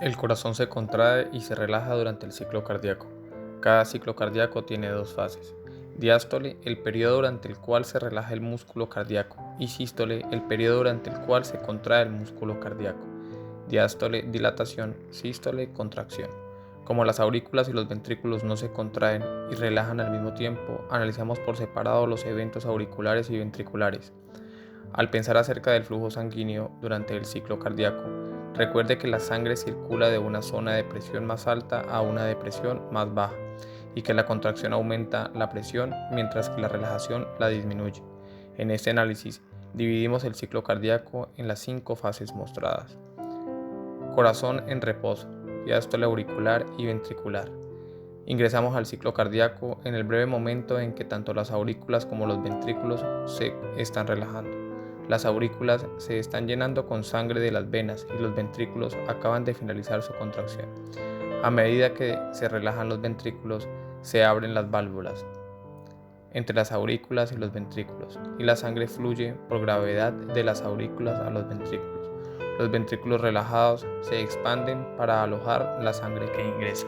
El corazón se contrae y se relaja durante el ciclo cardíaco. Cada ciclo cardíaco tiene dos fases. Diástole, el periodo durante el cual se relaja el músculo cardíaco, y sístole, el periodo durante el cual se contrae el músculo cardíaco. Diástole, dilatación; sístole, contracción. Como las aurículas y los ventrículos no se contraen y relajan al mismo tiempo, analizamos por separado los eventos auriculares y ventriculares. Al pensar acerca del flujo sanguíneo durante el ciclo cardíaco, recuerde que la sangre circula de una zona de presión más alta a una de presión más baja, y que la contracción aumenta la presión mientras que la relajación la disminuye. En este análisis, dividimos el ciclo cardíaco en las 5 fases mostradas. Corazón en reposo, diástole auricular y ventricular. Ingresamos al ciclo cardíaco en el breve momento en que tanto las aurículas como los ventrículos se están relajando. Las aurículas se están llenando con sangre de las venas y los ventrículos acaban de finalizar su contracción. A medida que se relajan los ventrículos, se abren las válvulas entre las aurículas y los ventrículos, y la sangre fluye por gravedad de las aurículas a los ventrículos. Los ventrículos relajados se expanden para alojar la sangre que ingresa.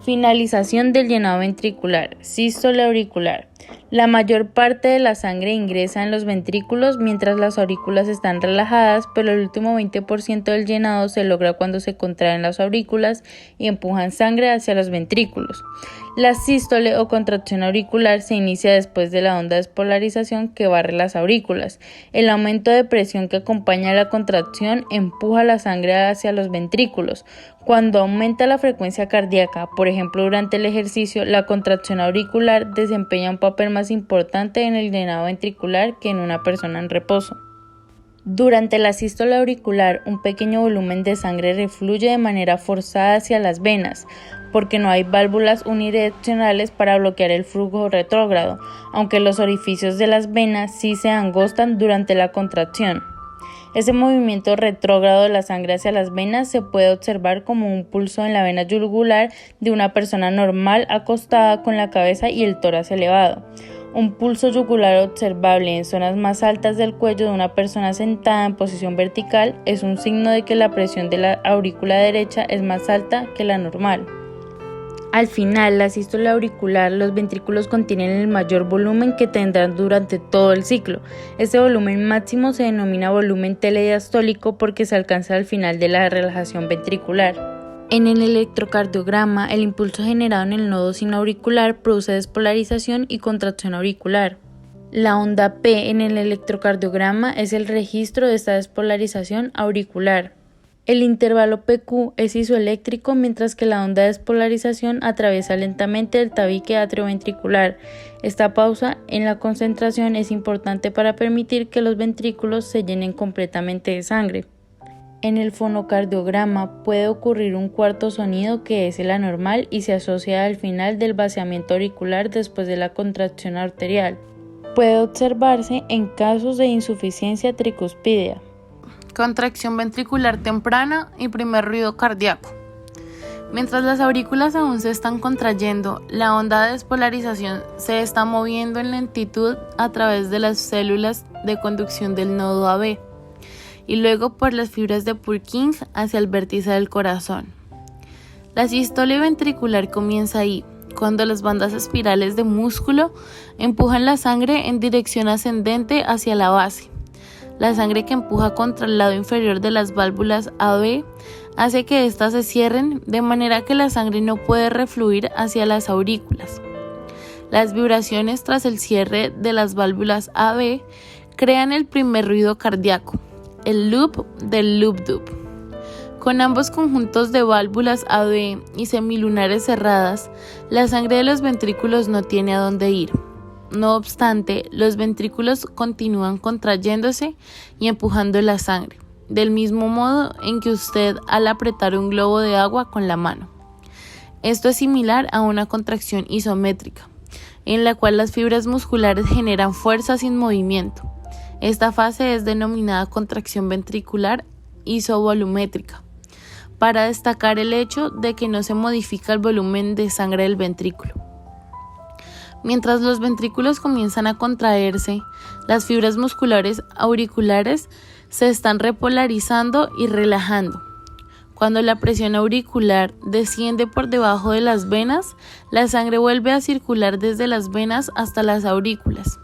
Finalización del llenado ventricular, sístole auricular. La mayor parte de la sangre ingresa en los ventrículos mientras las aurículas están relajadas, pero el último 20% del llenado se logra cuando se contraen las aurículas y empujan sangre hacia los ventrículos. La sístole o contracción auricular se inicia después de la onda de despolarización que barre las aurículas. El aumento de presión que acompaña a la contracción empuja la sangre hacia los ventrículos. Cuando aumenta la frecuencia cardíaca, por ejemplo durante el ejercicio, la contracción auricular desempeña un papel más importante en el llenado ventricular que en una persona en reposo. Durante la sístole auricular, un pequeño volumen de sangre refluye de manera forzada hacia las venas, porque no hay válvulas unidireccionales para bloquear el flujo retrógrado, aunque los orificios de las venas sí se angostan durante la contracción. Ese movimiento retrógrado de la sangre hacia las venas se puede observar como un pulso en la vena yugular de una persona normal acostada con la cabeza y el tórax elevado. Un pulso yugular observable en zonas más altas del cuello de una persona sentada en posición vertical es un signo de que la presión de la aurícula derecha es más alta que la normal. Al final, la sístole auricular, los ventrículos contienen el mayor volumen que tendrán durante todo el ciclo. Este volumen máximo se denomina volumen telediastólico porque se alcanza al final de la relajación ventricular. En el electrocardiograma, el impulso generado en el nodo sinoauricular produce despolarización y contracción auricular. La onda P en el electrocardiograma es el registro de esta despolarización auricular. El intervalo PQ es isoeléctrico, mientras que la onda de despolarización atraviesa lentamente el tabique atrioventricular. Esta pausa en la concentración es importante para permitir que los ventrículos se llenen completamente de sangre. En el fonocardiograma puede ocurrir un cuarto sonido que es el anormal y se asocia al final del vaciamiento auricular después de la contracción arterial. Puede observarse en casos de insuficiencia tricuspidea. Contracción ventricular temprana y primer ruido cardíaco. Mientras las aurículas aún se están contrayendo, la onda de despolarización se está moviendo en lentitud a través de las células de conducción del nodo AB y luego por las fibras de Purkinje hacia el vértice del corazón. La sístole ventricular comienza ahí, cuando las bandas espirales de músculo empujan la sangre en dirección ascendente hacia la base. La sangre que empuja contra el lado inferior de las válvulas AB hace que éstas se cierren de manera que la sangre no puede refluir hacia las aurículas. Las vibraciones tras el cierre de las válvulas AB crean el primer ruido cardíaco, el loop del loop-dub. Con ambos conjuntos de válvulas AB y semilunares cerradas, la sangre de los ventrículos no tiene a dónde ir. No obstante, los ventrículos continúan contrayéndose y empujando la sangre, del mismo modo en que usted al apretar un globo de agua con la mano. Esto es similar a una contracción isométrica, en la cual las fibras musculares generan fuerza sin movimiento. Esta fase es denominada contracción ventricular isovolumétrica, para destacar el hecho de que no se modifica el volumen de sangre del ventrículo. Mientras los ventrículos comienzan a contraerse, las fibras musculares auriculares se están repolarizando y relajando. Cuando la presión auricular desciende por debajo de las venas, la sangre vuelve a circular desde las venas hasta las aurículas.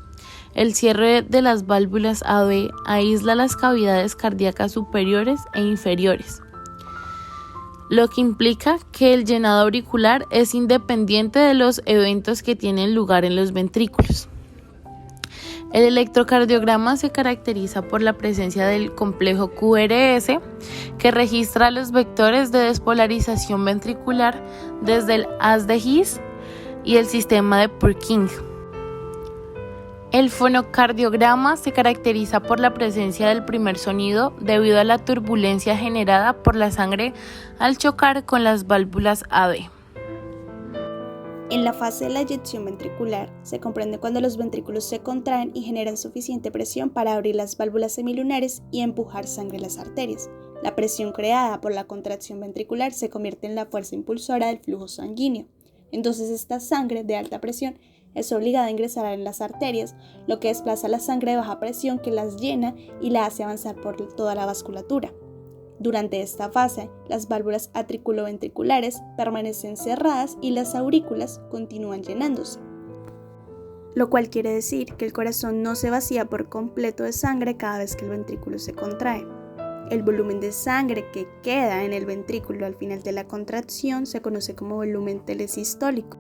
El cierre de las válvulas AB aísla las cavidades cardíacas superiores e inferiores, lo que implica que el llenado auricular es independiente de los eventos que tienen lugar en los ventrículos. El electrocardiograma se caracteriza por la presencia del complejo QRS, que registra los vectores de despolarización ventricular desde el haz de His y el sistema de Purkinje. El fonocardiograma se caracteriza por la presencia del primer sonido debido a la turbulencia generada por la sangre al chocar con las válvulas AB. En la fase de la eyección ventricular se comprende cuando los ventrículos se contraen y generan suficiente presión para abrir las válvulas semilunares y empujar sangre a las arterias. La presión creada por la contracción ventricular se convierte en la fuerza impulsora del flujo sanguíneo. Entonces esta sangre de alta presión es obligada a ingresar en las arterias, lo que desplaza la sangre de baja presión que las llena y la hace avanzar por toda la vasculatura. Durante esta fase, las válvulas atriculoventriculares permanecen cerradas y las aurículas continúan llenándose, lo cual quiere decir que el corazón no se vacía por completo de sangre cada vez que el ventrículo se contrae. El volumen de sangre que queda en el ventrículo al final de la contracción se conoce como volumen telesistólico.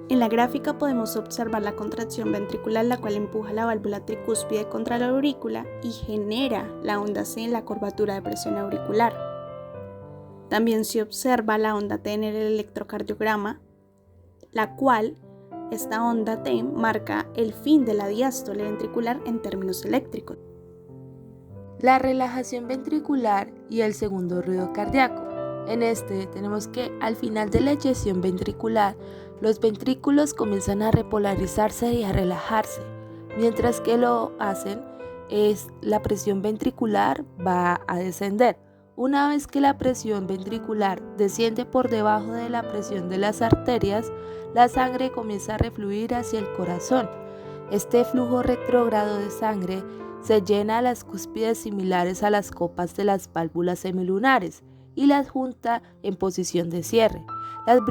En la gráfica podemos observar la contracción ventricular, la cual empuja la válvula tricúspide contra la aurícula y genera la onda C en la curvatura de presión auricular. También se observa la onda T en el electrocardiograma, la cual esta onda T marca el fin de la diástole ventricular en términos eléctricos. La relajación ventricular y el segundo ruido cardíaco. En este tenemos que al final de la eyección ventricular, los ventrículos comienzan a repolarizarse y a relajarse. Mientras que lo hacen, la presión ventricular va a descender. Una vez que la presión ventricular desciende por debajo de la presión de las arterias, la sangre comienza a refluir hacia el corazón. Este flujo retrógrado de sangre se llena a las cúspides similares a las copas de las válvulas semilunares y las junta en posición de cierre. Las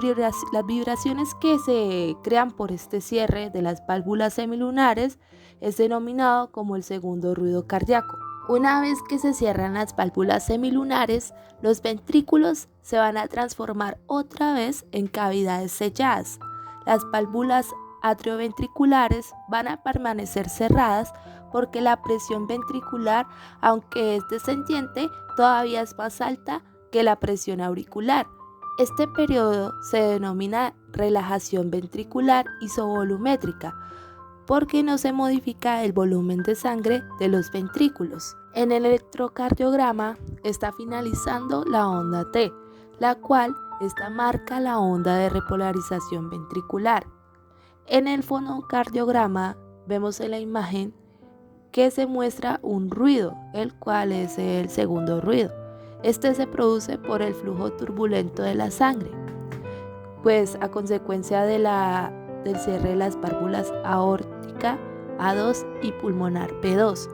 vibraciones que se crean por este cierre de las válvulas semilunares es denominado como el segundo ruido cardíaco. Una vez que se cierran las válvulas semilunares, los ventrículos se van a transformar otra vez en cavidades selladas. Las válvulas atrioventriculares van a permanecer cerradas porque la presión ventricular, aunque es descendiente, todavía es más alta que la presión auricular. Este periodo se denomina relajación ventricular isovolumétrica porque no se modifica el volumen de sangre de los ventrículos. En el electrocardiograma está finalizando la onda T, la cual marca la onda de repolarización ventricular. En el fonocardiograma vemos en la imagen que se muestra un ruido, el cual es el segundo ruido. Este se produce por el flujo turbulento de la sangre, pues a consecuencia del cierre de las válvulas aórtica A2 y pulmonar P2.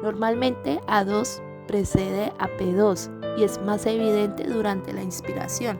Normalmente A2 precede a P2 y es más evidente durante la inspiración.